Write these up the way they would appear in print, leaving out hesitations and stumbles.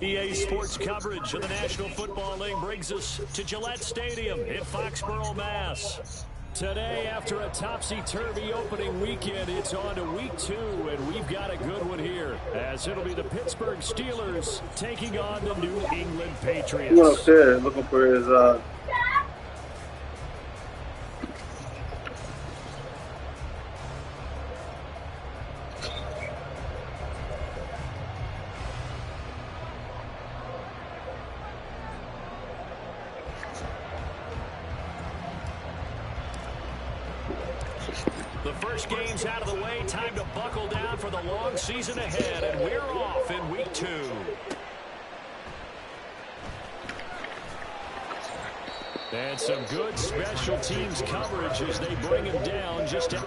EA Sports coverage of the National Football League brings us to Gillette Stadium in Foxborough, Mass. Today, after a topsy-turvy opening weekend, it's on to week 2, and we've got a good one here, as it'll be the Pittsburgh Steelers taking on the New England Patriots. He went upstairs looking for his The first game's out of the way. Time to buckle down for the long season ahead, and we're off in week 2. And some good special teams coverage as they bring him down just to...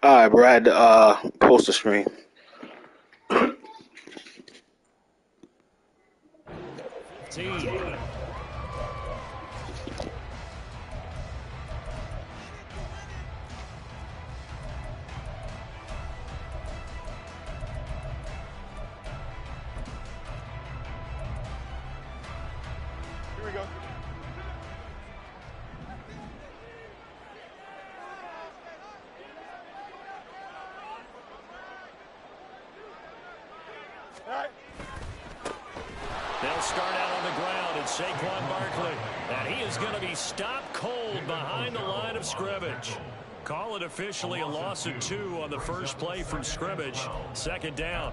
All right, bro. I had to post the stream. Here we go. They'll start out on the ground, and Saquon Barkley. And he is going to be stopped cold behind the line of scrimmage. Call it officially a loss of 2 on the first play from scrimmage. Second down.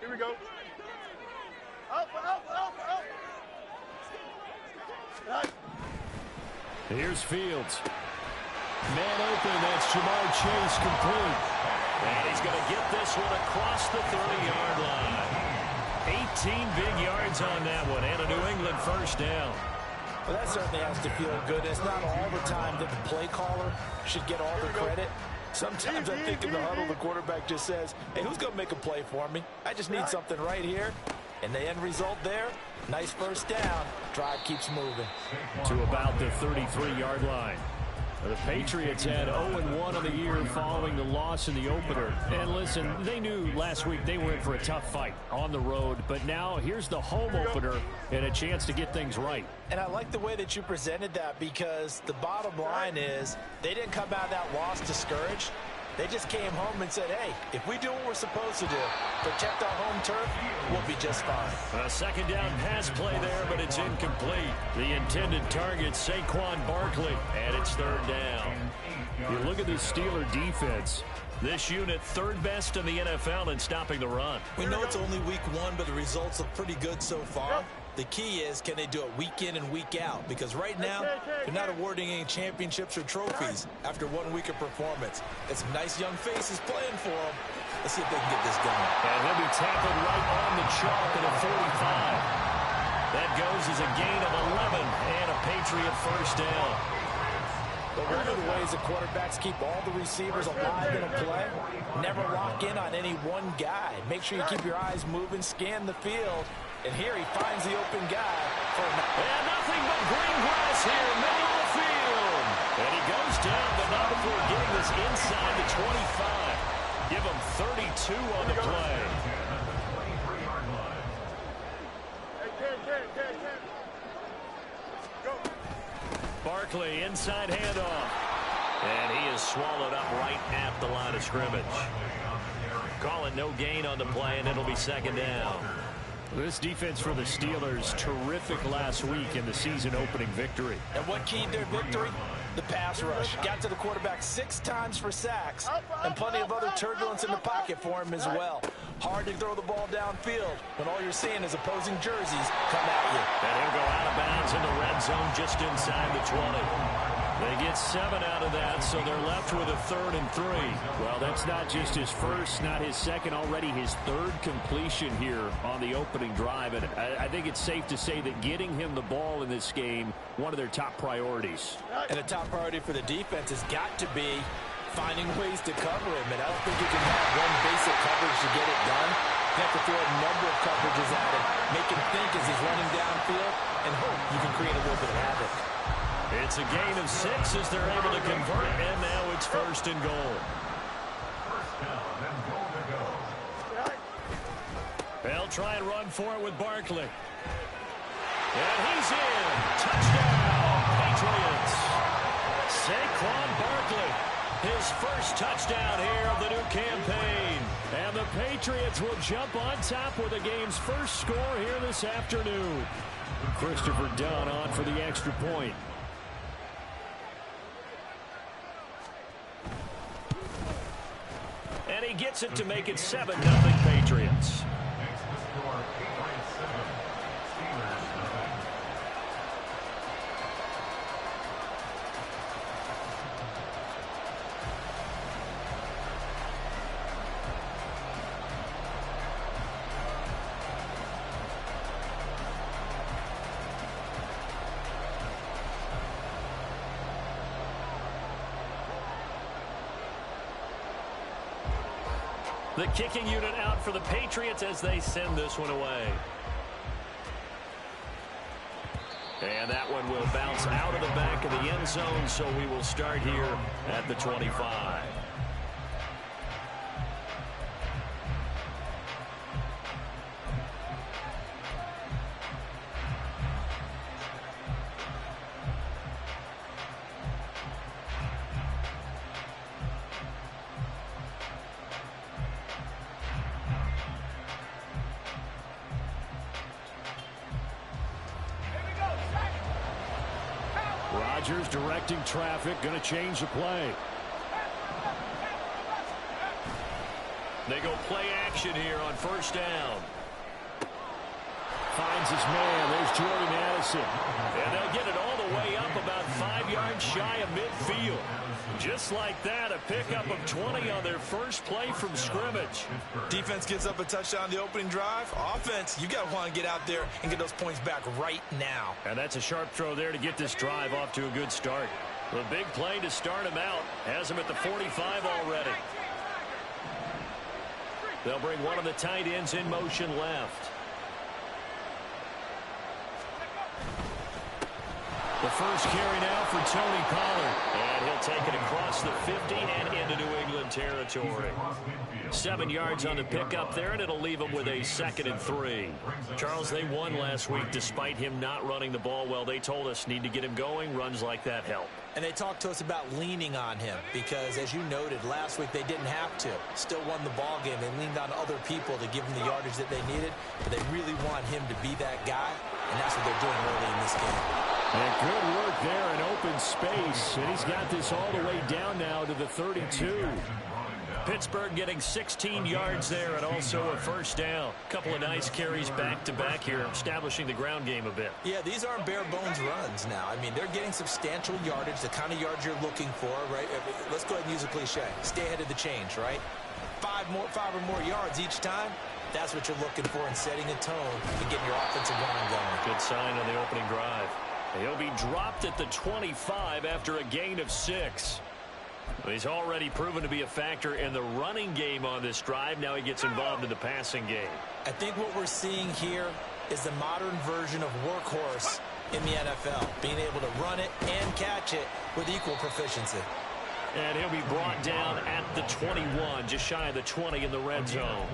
Here we go. Up, up, up, up. Right. Here's Fields. Man open, that's Jamar Chase complete. And he's going to get this one across the 30-yard line. 18 big yards on that one, and a New England first down. Well, that certainly has to feel good. It's not all the time that the play caller should get all the credit. Sometimes I think in the huddle, the quarterback just says, hey, who's going to make a play for me? I just need something right here. And the end result there, nice first down. Drive keeps moving. To about the 33-yard line. The Patriots had 0-1 on the year following the loss in the opener. And listen, they knew last week they were in for a tough fight on the road. But now here's the home opener and a chance to get things right. And I like the way that you presented that, because the bottom line is they didn't come out of that loss discouraged. They just came home and said, hey, if we do what we're supposed to do, protect our home turf, we'll be just fine. A second down pass play there, but it's incomplete. The intended target, Saquon Barkley, and it's third down. You look at the Steeler defense. This unit, third best in the NFL in stopping the run. We know it's only week 1, but the results look pretty good so far. The key is, can they do it week in and week out? Because right now, they're not awarding any championships or trophies after 1 week of performance. Got some nice young faces playing for them. Let's see if they can get this done. And he'll be tackled right on the chalk at a 45. That goes as a gain of 11 and a Patriot first down. But one of the ways the quarterbacks keep all the receivers alive in a play, never lock in on any one guy. Make sure you keep your eyes moving, scan the field. And here he finds the open guy. And nothing but green grass here, middle of the field. And he goes down, but not before getting this inside the 25. Give him 32 on the play. Barkley, inside handoff. And he is swallowed up right at the line of scrimmage. Call it no gain on the play, and it'll be second down. This defense for the Steelers, terrific last week in the season-opening victory. And what keyed their victory? the pass rush. Got to the quarterback 6 times for sacks, and plenty of other turbulence in the pocket for him as well. Hard to throw the ball downfield when all you're seeing is opposing jerseys come at you. And he'll go out of bounds in the red zone just inside the 20. They get 7 out of that, so they're left with a 3rd and 3. Well, that's not just his first, not his second, already his 3rd completion here on the opening drive. And I think it's safe to say that getting him the ball in this game, one of their top priorities. And a top priority for the defense has got to be finding ways to cover him. And I don't think you can have one basic coverage to get it done. You have to throw a number of coverages at him, make him think as he's running downfield, and hope you can create a little bit of havoc. It's a gain of 6 as they're able to convert, and now it's 1st and goal. They'll try and run for it with Barkley. And he's in. Touchdown, Patriots. Saquon Barkley, his first touchdown here of the new campaign. And the Patriots will jump on top with the game's first score here this afternoon. Christopher Dunn on for the extra point. And he gets it to make it 7-0 Patriots. The kicking unit out for the Patriots as they send this one away. And that one will bounce out of the back of the end zone, so we will start here at the 25. Rodgers directing traffic, going to change the play. They go play action here on 1st down. Finds his man. There's Jordan Addison. And they'll get it all the way up about 5 yards shy of midfield. Just like that, a pickup of 20 on their first play from scrimmage. Defense gives up a touchdown on the opening drive. Offense, you got to want to get out there and get those points back right now. And that's a sharp throw there to get this drive off to a good start. The big play to start him out. Has him at the 45 already. They'll bring one of the tight ends in motion left. The first carry now for Tony Pollard. And he'll take it across the 50 and into New England territory. 7 yards on the pickup there, and it'll leave him with a 2nd and 3. Charles, they won last week despite him not running the ball well. They told us need to get him going. Runs like that help. And they talked to us about leaning on him because, as you noted, last week they didn't have to. Still won the ball game. They leaned on other people to give him the yardage that they needed, but they really want him to be that guy, and that's what they're doing early in this game. And good work there in open space. And he's got this all the way down now to the 32. Pittsburgh getting 16 yards there and also a 1st down. Couple of nice carries back-to-back here, establishing the ground game a bit. Yeah, these aren't bare-bones runs now. I mean, they're getting substantial yardage, the kind of yards you're looking for, right? Let's go ahead and use a cliche. Stay ahead of the change, right? 5 or more yards each time. That's what you're looking for in setting a tone and getting your offensive line going. Good sign on the opening drive. He'll be dropped at the 25 after a gain of 6. He's already proven to be a factor in the running game on this drive. Now he gets involved in the passing game. I think what we're seeing here is the modern version of workhorse in the NFL, being able to run it and catch it with equal proficiency. And he'll be brought down at the 21, just shy of the 20 in the red zone.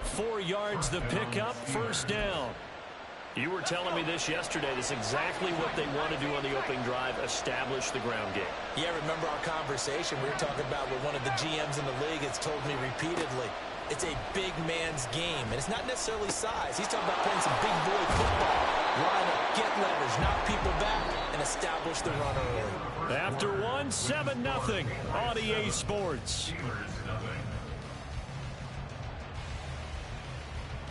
4 yards the pickup, 1st down. You were telling me this yesterday. This is exactly what they want to do on the opening drive, establish the ground game. Yeah, remember our conversation. We were talking about what one of the GMs in the league has told me repeatedly. it's a big man's game. And it's not necessarily size. He's talking about playing some big boy football. Line up, get leverage, knock people back, and establish the run early. After 7-0 on EA Sports.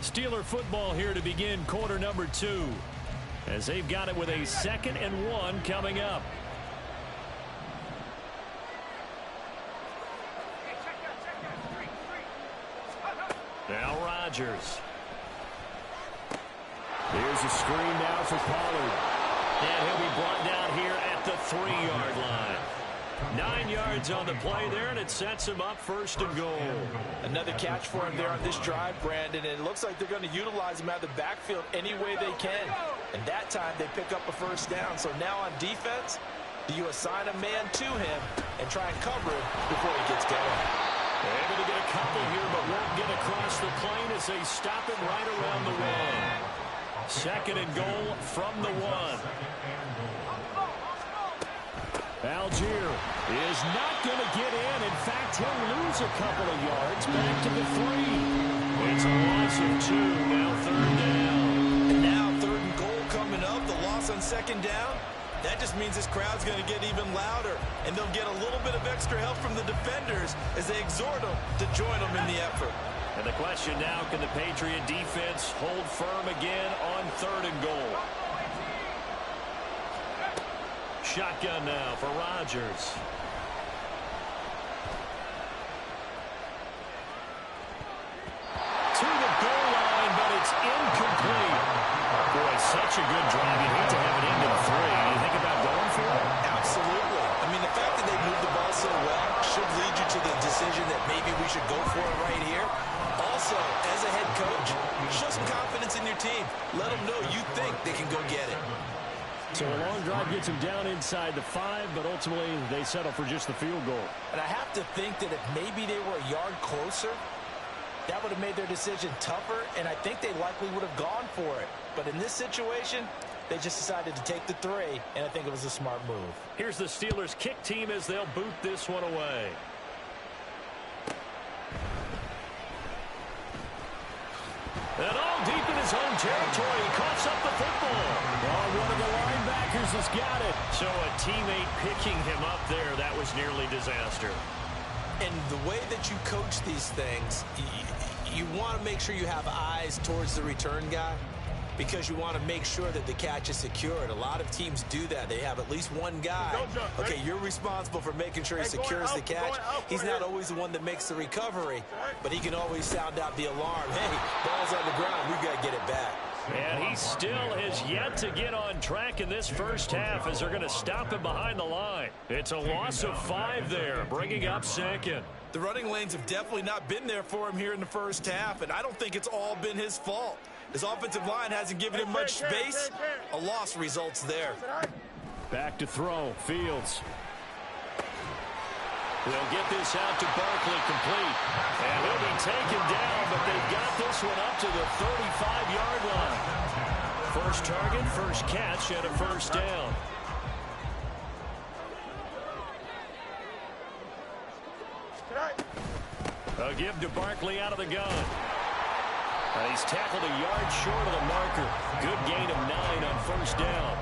Steeler football here to begin quarter number 2, as they've got it with a 2nd and 1 coming up. Now Rodgers. Here's a screen now for Pollard. And he'll be brought down here at the 3-yard line. 9 yards on the play there, and it sets him up 1st and goal. Another catch for him there on this drive, Brandon, and it looks like they're going to utilize him out of the backfield any way they can. And that time they pick up a 1st down. So now on defense, do you assign a man to him and try and cover him before he gets going? They're able to get a couple here, but won't get across the plane as they stop him right around the 1. 2nd and goal from the 1. Algier is not going to get in. In fact, he'll lose a couple of yards back to the 3. It's a loss of 2, now 3rd down. And now 3rd and goal coming up. The loss on 2nd down. That just means this crowd's going to get even louder. And they'll get a little bit of extra help from the defenders as they exhort them to join them in the effort. And the question now, can the Patriot defense hold firm again on 3rd and goal? Shotgun now for Rodgers. To the goal line, but it's incomplete. Boy, such a good drive. You hate to have it into the 3. Do you think about going for it? Absolutely. I mean, the fact that they moved the ball so well should lead you to the decision that maybe we should go for it right here. Also, as a head coach, show some confidence in your team. Let them know you think they can go get it. So a long drive gets him down inside the 5, but ultimately they settle for just the field goal. And I have to think that if maybe they were a yard closer, that would have made their decision tougher, and I think they likely would have gone for it. But in this situation, they just decided to take the 3, and I think it was a smart move. Here's the Steelers kick team as they'll boot this one away. And all deep in his own territory, he coughs up the football. Oh, one of the linebackers has got it. So a teammate picking him up there, that was nearly disaster. And the way that you coach these things, you want to make sure you have eyes towards the return guy because you want to make sure that the catch is secured. A lot of teams do that. They have at least one guy. Okay, you're responsible for making sure he secures the catch. He's not always the one that makes the recovery, but he can always sound out the alarm. Hey, ball's on the ground. We've got to get it back. And he still has yet to get on track in this 1st half as they're going to stop him behind the line. It's a loss of 5 there, bringing up 2nd. The running lanes have definitely not been there for him here in the 1st half, and I don't think it's all been his fault. His offensive line hasn't given him much space. A loss results there. Back to throw. Fields. They'll get this out to Barkley complete. And he'll be taken down, but they've got this one up to the 35-yard line. First target, first catch, and a 1st down. A give to Barkley out of the gun. And he's tackled a yard short of the marker. Good gain of 9 on 1st down.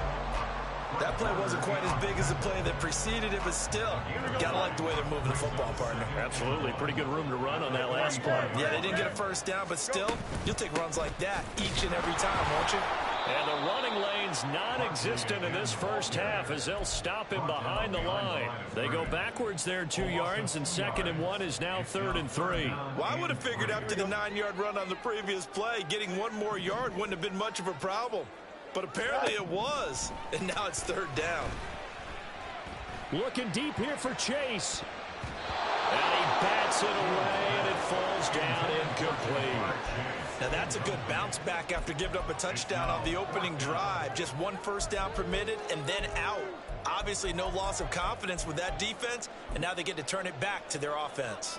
That play wasn't quite as big as the play that preceded it, but still, gotta like the way they're moving the football, partner. Absolutely. Pretty good room to run on that last play. Yeah, they didn't get a 1st down, but still, you'll take runs like that each and every time, won't you? And the running lane's non-existent in this 1st half as they'll stop him behind the line. They go backwards there 2 yards, and 2nd and 1 is now 3rd and 3. Well, I would have figured after the 9-yard run on the previous play, getting 1 more yard wouldn't have been much of a problem. But apparently it was, and now it's 3rd down. Looking deep here for Chase. And he bats it away, and it falls down incomplete. Now that's a good bounce back after giving up a touchdown on the opening drive. Just 1 1st down permitted and then out. Obviously no loss of confidence with that defense, and now they get to turn it back to their offense.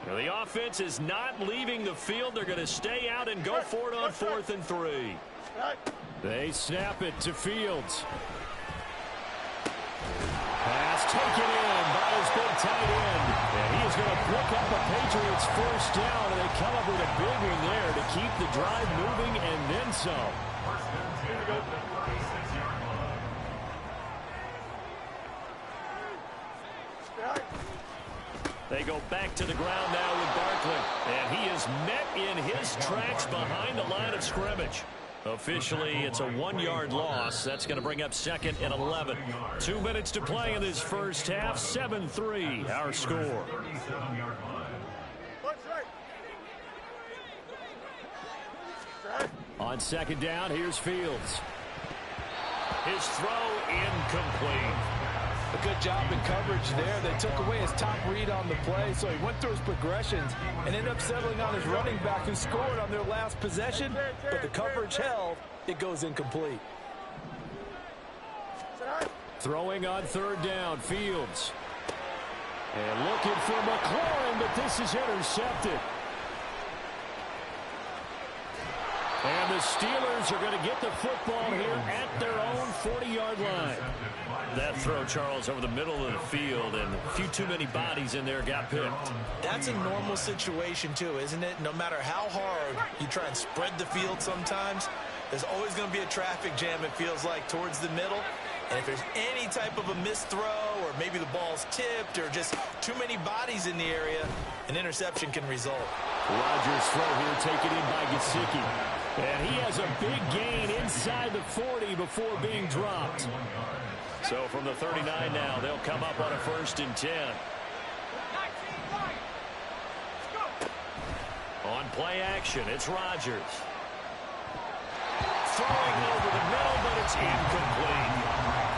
Well, the offense is not leaving the field. They're going to stay out and go for it on 4th and 3. They snap it to Fields. Pass taken in by tight end. And he is going to pick up a Patriots first down, and they come up with a big one there to keep the drive moving and then some. They go back to the ground now with Barkley. And he is met in his tracks behind the line of scrimmage. Officially, it's a 1-yard loss. That's going to bring up 2nd and 11. 2 minutes to play in this first half. 7-3, our score. On 2nd down, here's Fields. His throw incomplete. A good job in coverage there. They took away his top read on the play, so he went through his progressions and ended up settling on his running back who scored on their last possession, but the coverage held. It goes incomplete. Throwing on 3rd down, Fields. And looking for McLaurin, but this is intercepted. And the Steelers are going to get the football here at their own 40-yard line. That throw, Charles, over the middle of the field, and a few too many bodies in there got picked. That's a normal situation, too, isn't it? No matter how hard you try and spread the field sometimes, there's always going to be a traffic jam, it feels like, towards the middle. And if there's any type of a missed throw, or maybe the ball's tipped, or just too many bodies in the area, an interception can result. Rodgers' throw here taken in by Gesicki. And he has a big gain inside the 40 before being dropped. So from the 39 now, they'll come up on a 1st and 10. On play action, it's Rodgers. Throwing over the middle, but it's incomplete.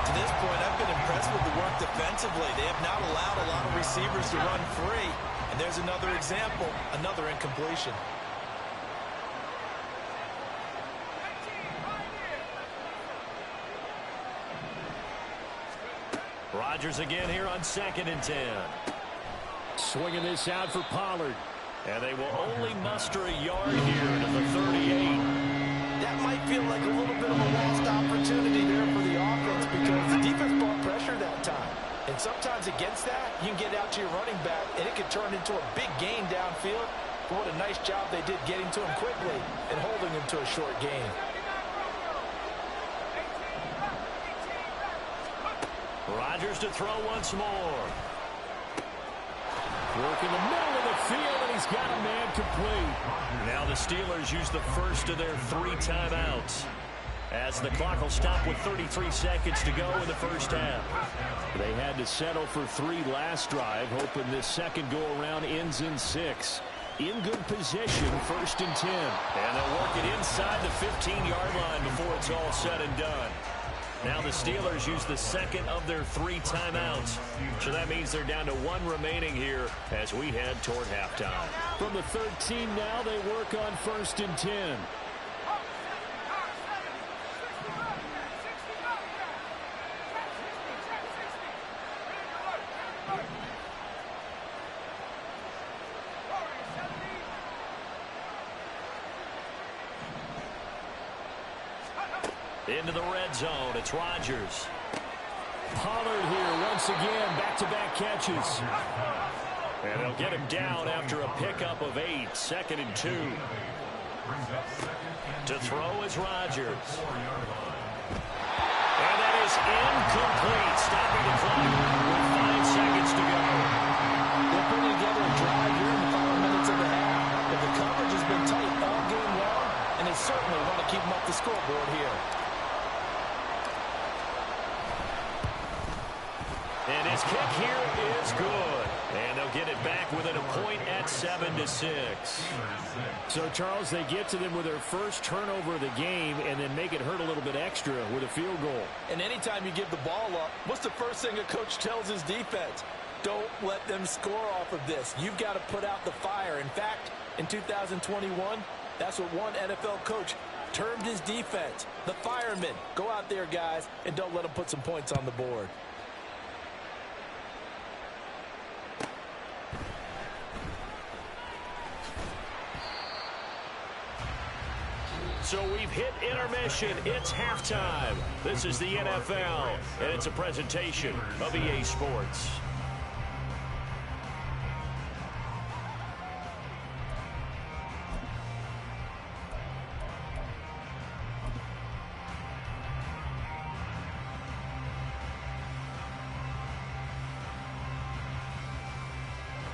To this point, I've been impressed with the work defensively. They have not allowed a lot of receivers to run free. And there's another example, another incompletion. Rodgers again here on 2nd and 10. Swinging this out for Pollard. And they will only muster a yard here to the 38. That might feel like a little bit of a lost opportunity there for the offense because the defense brought pressure that time. And sometimes against that, you can get out to your running back, and it could turn into a big gain downfield. But what a nice job they did getting to him quickly and holding him to a short gain. Rodgers to throw once more. Work in the middle of the field, and he's got a man complete. Now the Steelers use the first of their 3 timeouts, as the clock will stop with 33 seconds to go in the first half. They had to settle for 3 last drive, hoping this second go-around ends in 6. In good position, 1st and 10. And they'll work it inside the 15-yard line before it's all said and done. Now the Steelers use the second of their 3 timeouts. So that means they're down to 1 remaining here as we head toward halftime. From the 13 now, they work on 1st and 10. Into the red zone, it's Rodgers. Pollard here once again, back-to-back catches. And they'll get him down after a pickup of 8, 2nd and 2. To throw is Rodgers. And that is incomplete, stopping the clock with 5 seconds to go. They're putting together a drive here in the final minutes of the half. But the coverage has been tight all game long, and they certainly want to keep them off the scoreboard here. And his kick here is good. And they'll get it back within a point at 7-6. So, Charles, they get to them with their first turnover of the game and then make it hurt a little bit extra with a field goal. And anytime you give the ball up, what's the first thing a coach tells his defense? Don't let them score off of this. You've got to put out the fire. In fact, in 2021, that's what one NFL coach termed his defense. The firemen. Go out there, guys, and don't let them put some points on the board. So we've hit intermission. It's halftime. This is the NFL, and it's a presentation of EA Sports.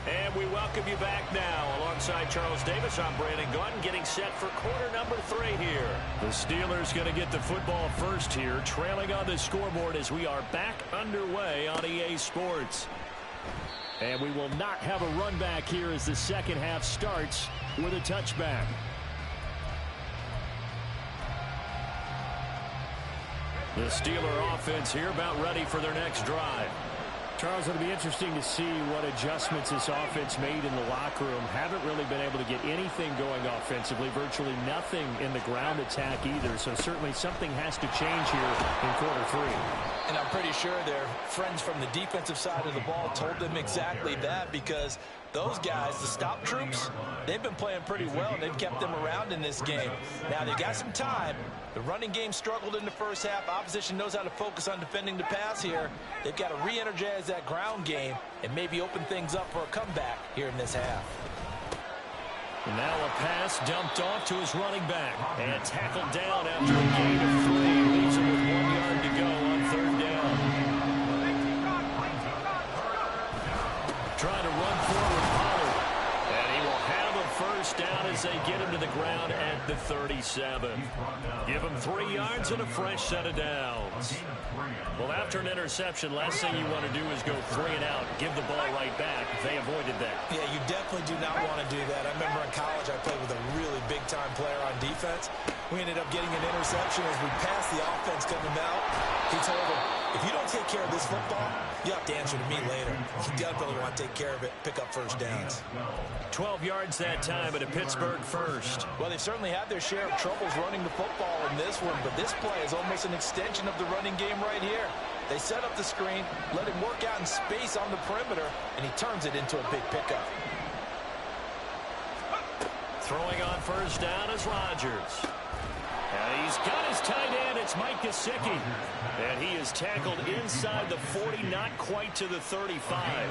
And we welcome you back now. Alongside Charles Davis, I'm Brandon Gaudin, getting set for quarter number 3 here. The Steelers going to get the football first here, trailing on the scoreboard as we are back underway on EA Sports. And we will not have a run back here as the second half starts with a touchback. The Steeler offense here about ready for their next drive. Charles, it'll be interesting to see what adjustments this offense made in the locker room. Haven't really been able to get anything going offensively, virtually nothing in the ground attack either. So certainly something has to change here in quarter 3. And I'm pretty sure their friends from the defensive side of the ball told them exactly that, because those guys, the stop troops, they've been playing pretty well, and they've kept them around in this game. Now, they've got some time. The running game struggled in the first half. Opposition knows how to focus on defending the pass here. They've got to re-energize that ground game and maybe open things up for a comeback here in this half. And now a pass dumped off to his running back. And tackled down after a gain of 3. Leaves him with 1 yard to go on 3rd down. Trying to run forward, Pollard. And he will have a first down as they get him to the ground at the 37. Give him 3 yards and a fresh set of downs. Well, after an interception, last thing you want to do is go 3 and out, give the ball right back. They avoided that. Yeah, you definitely do not want to do that. I remember in college I played with a really big-time player on defense. We ended up getting an interception as we passed the offense coming out. He told him, if you don't take care of this football, you have to answer to me later. You definitely want to take care of it, pick up first downs. 12 yards that time at a Pittsburgh first. Well, they've certainly had their share of troubles running the football in this one, but this play is almost an extension of the running game right here. They set up the screen, let him work out in space on the perimeter, and he turns it into a big pickup. Throwing on first down is Rodgers. And he's got his tight end. It's Mike Gesicki. And he is tackled inside the 40, not quite to the 35.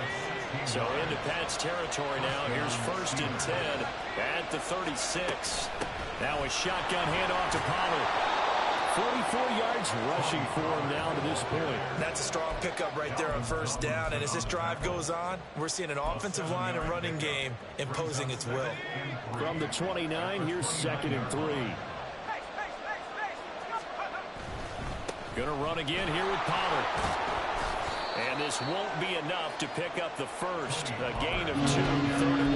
So into Pat's territory now. Here's 1st and 10 at the 36. Now a shotgun handoff to Pollard. 44 yards rushing for him now to this point. That's a strong pickup right there on first down. And as this drive goes on, we're seeing an offensive line and running game imposing its will. From the 29, here's 2nd and 3. Going to run again here with Pollard. And this won't be enough to pick up the first. A gain of 2, 3rd and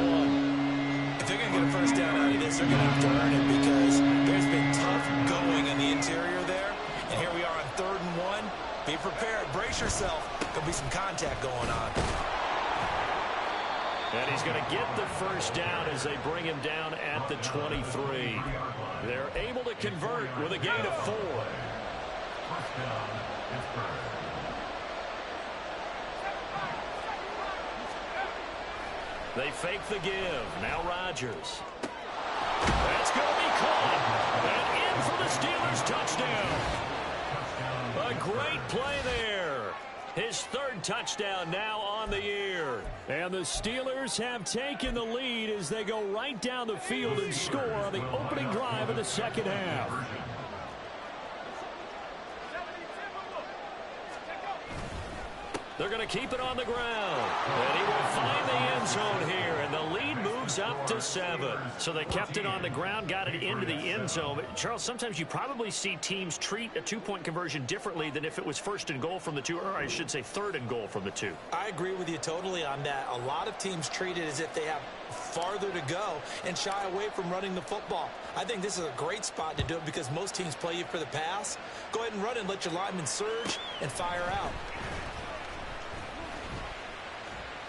1. If they're going to get a first down out of this, they're going to have to earn it, because there's been tough going in the interior there. And here we are on 3rd and 1. Be prepared. Brace yourself. There'll be some contact going on. And he's going to get the first down as they bring him down at the 23. They're able to convert with a gain of 4. They fake the give. Now Rodgers. That's going to be caught. And in for the Steelers touchdown. A great play there. His 3rd touchdown now on the year. And the Steelers have taken the lead as they go right down the field and score on the opening drive of the second half. They're going to keep it on the ground. And he will find the end zone here. And the lead moves up to 7. So they kept it on the ground, got it into the end zone. But Charles, sometimes you probably see teams treat a 2-point conversion differently than if it was 1st and goal from the 2, or I should say 3rd and goal from the 2. I agree with you totally on that. A lot of teams treat it as if they have farther to go and shy away from running the football. I think this is a great spot to do it, because most teams play you for the pass. Go ahead and run and let your linemen surge and fire out.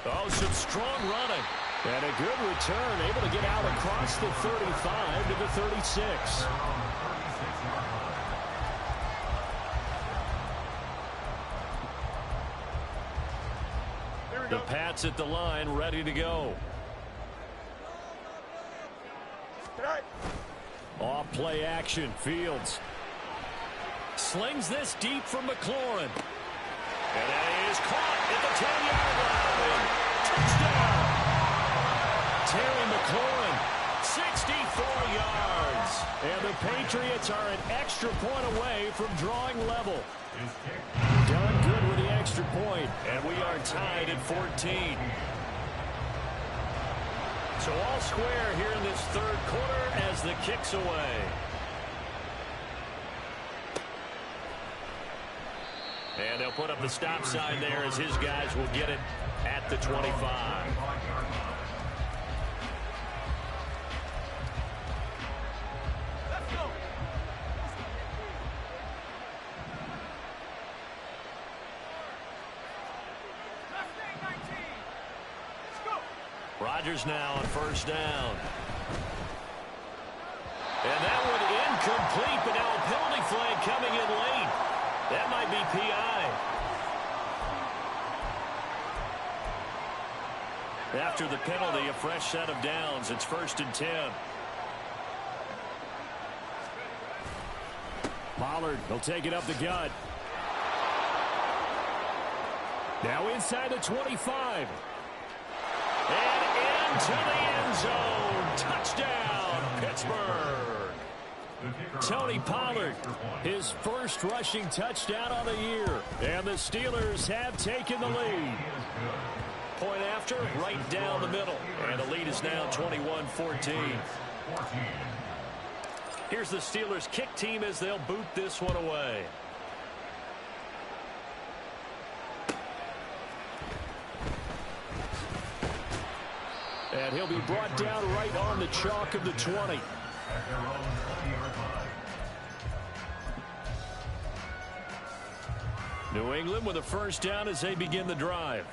Oh, some strong running. And a good return, able to get out across the 35 to the 36. The Pats at the line, ready to go. Off play action, Fields. Slings this deep from McLaurin. And that is caught at the 10-yard line. Touchdown! Terry McLaurin, 64 yards. And the Patriots are an extra point away from drawing level. Done good with the extra point. And we are tied at 14. So all square here in this third quarter as the kick's away. And they'll put up the stop sign there as his guys will get it at the 25. Rodgers now on first down. And that one incomplete, but now a penalty flag coming in late. That might be PI. After the penalty, a fresh set of downs. It's 1st and 10. Pollard, he'll take it up the gut. Now inside the 25. And into the end zone. Touchdown, Pittsburgh. Tony Pollard, his first rushing touchdown on the year. And the Steelers have taken the lead. Point after, right down the middle. And the lead is now 21-14. Here's the Steelers kick team as they'll boot this one away. And he'll be brought down right on the chalk of the 20. New England with a first down as they begin the drive.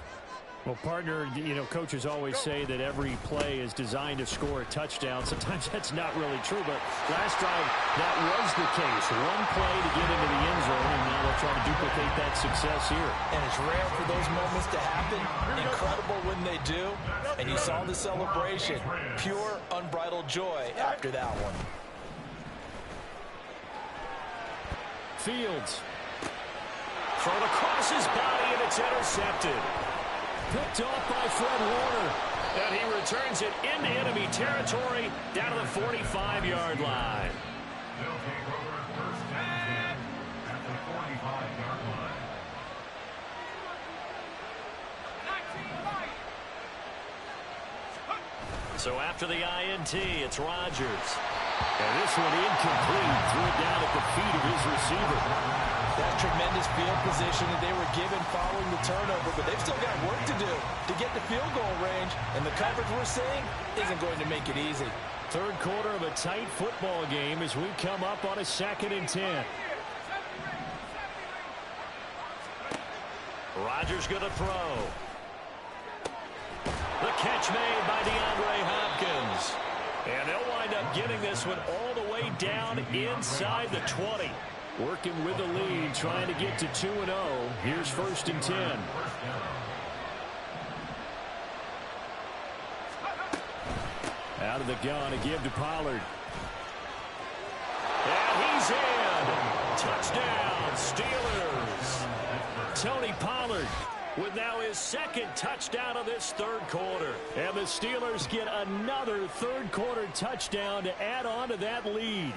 Well, partner, you know, coaches always say that every play is designed to score a touchdown. Sometimes that's not really true, but last drive, that was the case. One play to get into the end zone, and now they'll try to duplicate that success here. And it's rare for those moments to happen. Incredible when they do. And you saw the celebration. Pure, unbridled joy after that one. Fields. Thrown across his body, and it's intercepted. Picked off by Fred Warner. And he returns it into enemy territory down to the 45-yard line. So after the INT, it's Rodgers. And this one incomplete. Threw it down at the feet of his receiver. That tremendous field position that they were given following the turnover, but they've still got work to do to get the field goal range, and the coverage we're seeing isn't going to make it easy. Third quarter of a tight football game as we come up on a 2nd and 10. Rodgers going to throw. The catch made by DeAndre Hopkins. And they'll wind up getting this one all the way down inside the 20. Working with the lead, trying to get to 2-0. Here's 1st and 10. Out of the gun, a give to Pollard. And he's in. Touchdown, Steelers. Tony Pollard with now his 2nd touchdown of this third quarter. And the Steelers get another third quarter touchdown to add on to that lead.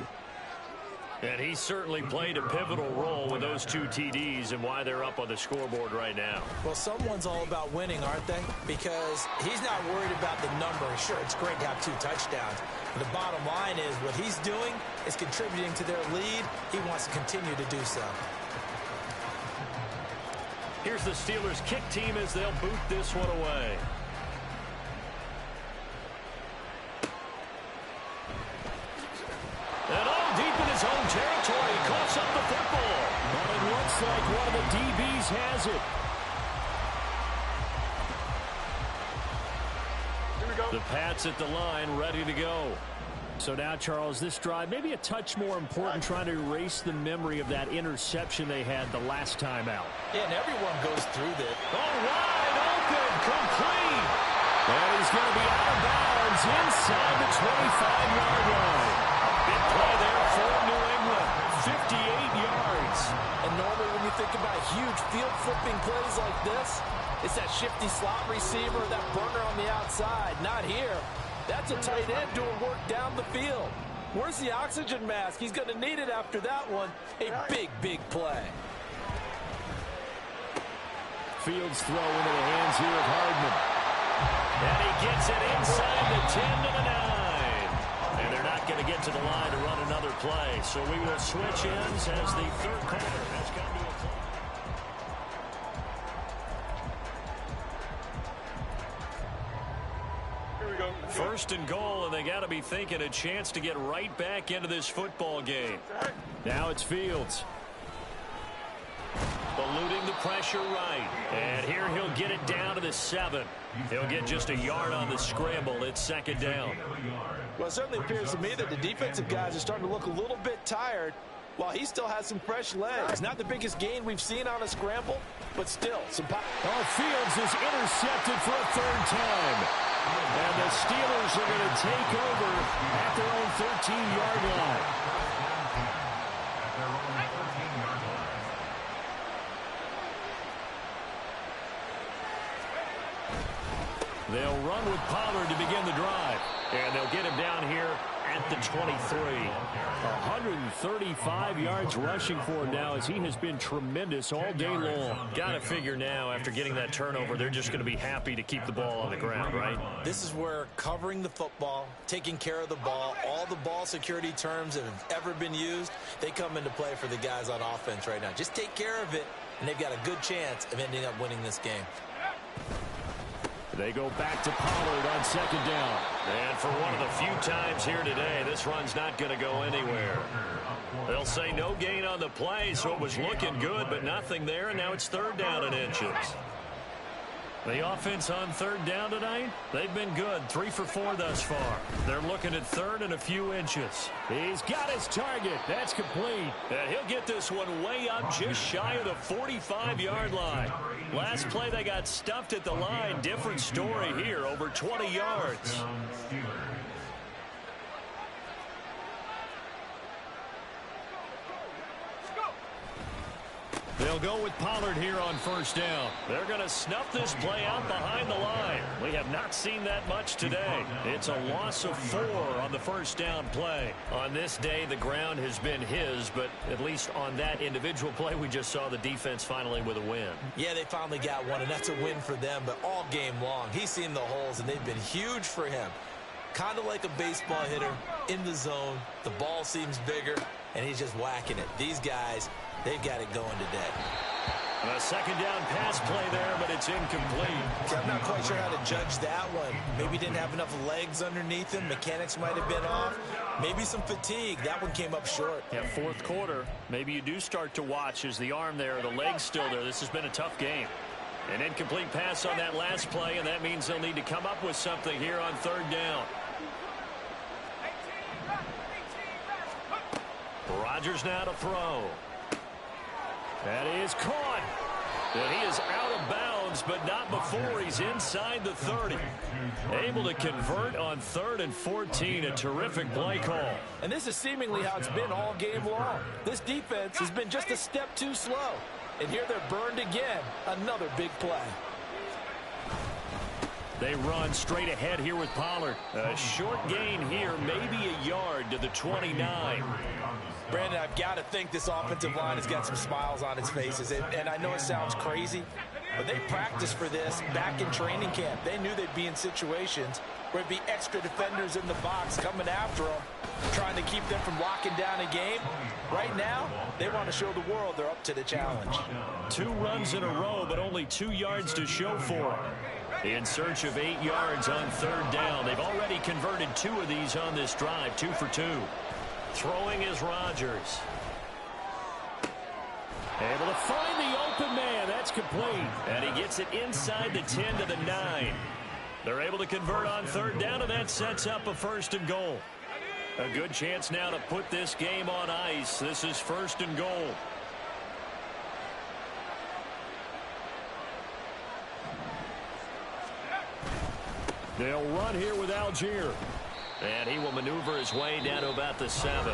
And he certainly played a pivotal role with those 2 TDs and why they're up on the scoreboard right now. Well, someone's all about winning, aren't they? Because he's not worried about the number. Sure, it's great to have 2 touchdowns. But the bottom line is what he's doing is contributing to their lead. He wants to continue to do so. Here's the Steelers kick team as they'll boot this one away. And all deep in his own territory, coughs up the football. Well, it looks like one of the DBs has it. Here we go. The Pats at the line, ready to go. So now, Charles, this drive maybe a touch more important, trying to erase the memory of that interception they had the last time out. Yeah, and everyone goes through this. Oh, wide open, complete. And he's going to be out of bounds inside the 25-yard line. Big play there for New England, 58 yards. And normally when you think about huge field flipping plays like this, it's that shifty slot receiver, that burner on the outside. Not here. That's a tight end doing work down the field. Where's the oxygen mask? He's going to need it after that one. A big, big play. Fields throw into the hands here of Hardman. And he gets it inside the 10 to the 9. And they're not going to get to the line to run another play. So we will switch ends as the third quarter has come to a close. First and goal, and they got to be thinking a chance to get right back into this football game. Now it's Fields. Eluding the pressure right. And here he'll get it down to the 7. He'll get just a yard on the scramble. It's second down. Well, it certainly appears to me that the defensive guys are starting to look a little bit tired while he still has some fresh legs. Not the biggest gain we've seen on a scramble, but still some power. Fields is intercepted for a third time. And the Steelers are going to take over at their own 13-yard line. They'll run with Pollard to begin the drive. And they'll get him down here at the 23. 135 yards rushing for him now as he has been tremendous all day long. Got to figure now after getting that turnover, they're just going to be happy to keep the ball on the ground, right? This is where covering the football, taking care of the ball, all the ball security terms that have ever been used, they come into play for the guys on offense right now. Just take care of it, and they've got a good chance of ending up winning this game. They go back to Pollard on second down. And for one of the few times here today, this run's not going to go anywhere. They'll say no gain on the play, so it was looking good, but nothing there, and now it's third down and inches. The offense on third down tonight, they've been good. 3 for 4 thus far. They're looking at third and a few inches. He's got his target. That's complete. And he'll get this one way up just shy of the 45-yard line. Last play they got stuffed at the line. Different story here, over 20 yards. They'll go with Pollard here on first down. They're going to snuff this play out behind the line. We have not seen that much today. It's a loss of 4 on the first down play. On this day, the ground has been his, but at least on that individual play, we just saw the defense finally with a win. Yeah, they finally got one, and that's a win for them, but all game long, he's seen the holes, and they've been huge for him. Kind of like a baseball hitter in the zone. The ball seems bigger, and he's just whacking it. These guys, they've got it going today. A second down pass play there, but it's incomplete. See, I'm not quite sure how to judge that one. Maybe didn't have enough legs underneath him. Mechanics might have been off. Maybe some fatigue. That one came up short. Yeah, fourth quarter, maybe you do start to watch as the arm there, the leg's still there. This has been a tough game. An incomplete pass on that last play, and that means they'll need to come up with something here on third down. Rodgers now to throw. That is caught. And he is out of bounds, but not before he's inside the 30. Able to convert on 3rd and 14. A terrific play call. And this is seemingly how it's been all game long. This defense has been just a step too slow. And here they're burned again. Another big play. They run straight ahead here with Pollard. A short gain here, maybe a yard to the 29. Brandon, I've got to think this offensive line has got some smiles on its faces. And I know it sounds crazy, but they practiced for this back in training camp. They knew they'd be in situations where there'd be extra defenders in the box coming after them, trying to keep them from locking down a game. Right now, they want to show the world they're up to the challenge. 2 runs in a row, but only 2 yards to show for it. In search of 8 yards on third down. They've already converted 2 of these on this drive, 2 for 2. Throwing is Rodgers. Able to find the open man. That's complete. And he gets it inside the 10 to the 9. They're able to convert on third down, and that sets up a 1st and goal. A good chance now to put this game on ice. This is 1st and goal. They'll run here with Algier. And he will maneuver his way down to about the 7.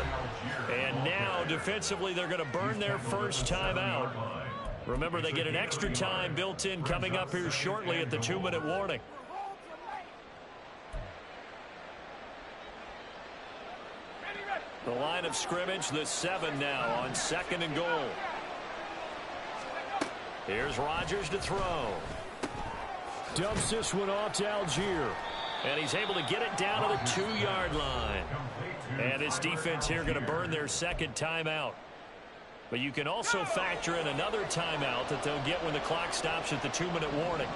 And now, defensively, they're going to burn their first time out. Remember, they get an extra time built in coming up here shortly at the 2-minute warning. The line of scrimmage, the 7 now on 2nd and goal. Here's Rodgers to throw. Dumps this one off to Algier. And he's able to get it down to the 2-yard line. And this defense here going to burn their second timeout. But you can also factor in another timeout that they'll get when the clock stops at the 2-minute warning.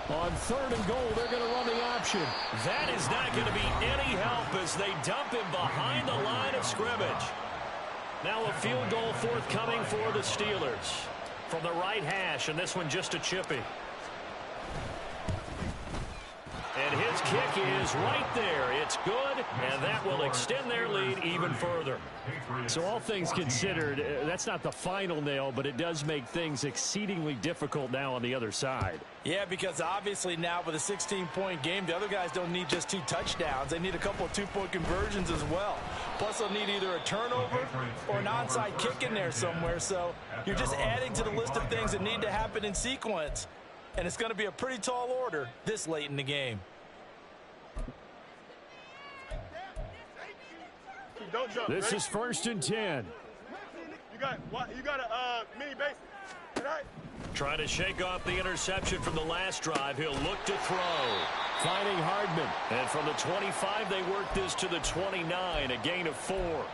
On 3rd and goal, they're going to run the option. That is not going to be any help as they dump him behind the line of scrimmage. Now a field goal forthcoming for the Steelers. From the right hash, and this one just a chippy. And his kick is right there. It's good, and that will extend their lead even further. So all things considered, that's not the final nail, but it does make things exceedingly difficult now on the other side. Yeah, because obviously now with a 16-point game, the other guys don't need just 2 touchdowns. They need a couple of 2-point conversions as well. Plus, they'll need either a turnover or an onside kick in there somewhere. So you're just adding to the list of things that need to happen in sequence. And it's going to be a pretty tall order this late in the game. Don't jump. This is 1st and 10. You got a mini base. Tonight. Trying to shake off the interception from the last drive. He'll look to throw. Finding Hardman. And from the 25, they work this to the 29, a gain of 4.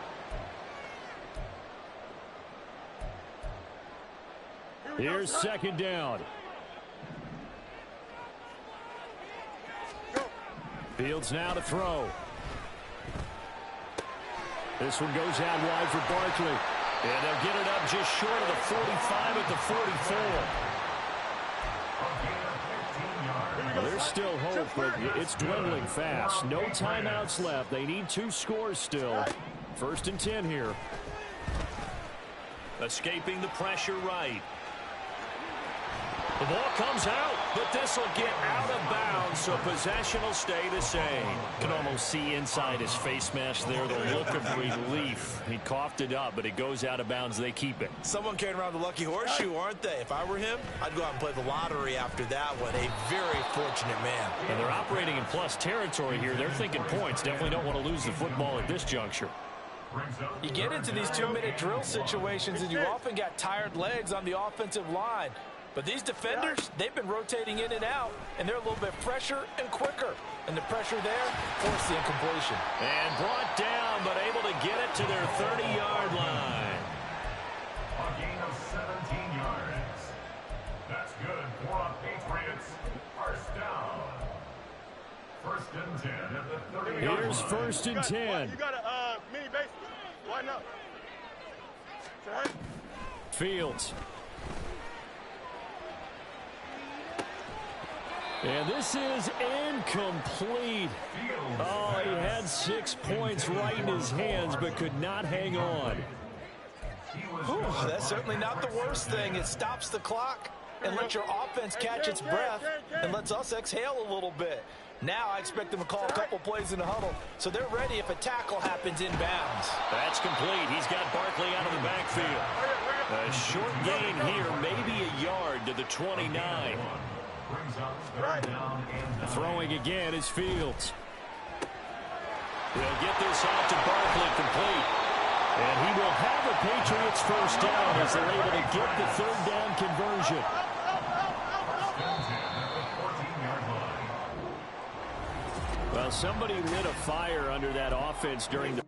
Here's 2nd down. Fields now to throw. This one goes out wide for Barkley. And they'll get it up just short of the 45 at the 44. Well, there's still hope, but it's dwindling fast. No timeouts left. They need 2 scores still. 1st and 10 here. Escaping the pressure right. The ball comes out, but this will get out of bounds, so possession will stay the same. Can almost see inside his face mask there the look of relief. He coughed it up, but it goes out of bounds. They keep it. Someone carrying around the lucky horseshoe, aren't they? If I were him, I'd go out and play the lottery after that one. A very fortunate man. And they're operating in plus territory here. They're thinking points. Definitely don't want to lose the football at this juncture. You get into these 2-minute drill situations, and you often got tired legs on the offensive line. But these defenders, they've been rotating in and out, and they're a little bit fresher and quicker. And the pressure there forced the incompletion. And brought down, but able to get it to their 30-yard line. A gain of 17 yards. That's good for a Patriots. 1st down. 1st and 10 at the 30-yard line. Here's 1st and 10. You got a mini base. Why not? Fields. And this is incomplete. Oh, he had 6 points right in his hands, but could not hang on. Whew, that's certainly not the worst thing. It stops the clock and lets your offense catch its breath and lets us exhale a little bit. Now I expect them to call a couple plays in the huddle, so they're ready if a tackle happens inbounds. That's complete. He's got Barkley out of the backfield. A short gain here, maybe a yard to the 29. Throwing again is Fields. They'll get this out to Barkley complete. And he will have a Patriots 1st down as they're able to get the 3rd down conversion. Well, somebody lit a fire under that offense during the